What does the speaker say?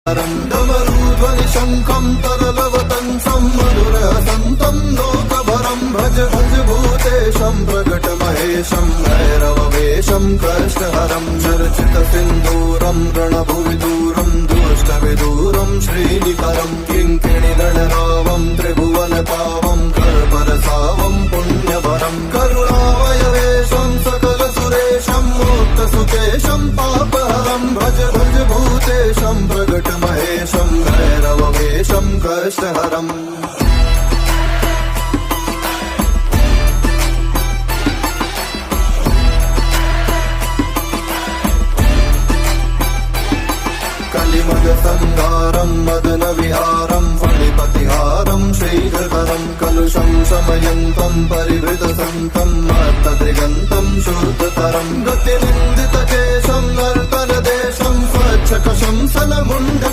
डमरूध्वनि शङ्खम् तरलवतंसम् मधुरहसन्तम् लोकभरम् भज भज भूतेशम् प्रकटमहेशम् भैरववेशम् कष्टहरम् चर्चित सिन्दूरम् रणभुविदूरम् दुष्टविदूरम् श्रीनिकरम् किङ्किणिगणरावम् त्रिभुवनपावम् कर्परसावम् पुण्यभरम् करुणावयवेशम् सकलसुरेशम् मोक्तसुकेशम् पापहरम् भज भज भूतेशम् प्रकटमहेशम् भैरववेशम् कष्टहरम् कलिमग संहारम् मदन विहारम् फणिपतिहारम् श्रीधरम् कलुषम् शमयन्तम् परिवृत सन्तम् मत्तद्रिगन्तम् शुद्धतरम् गतिनिन्दित केशम् नर्तन देशम् स्वच्छकशम् सनमुण्ड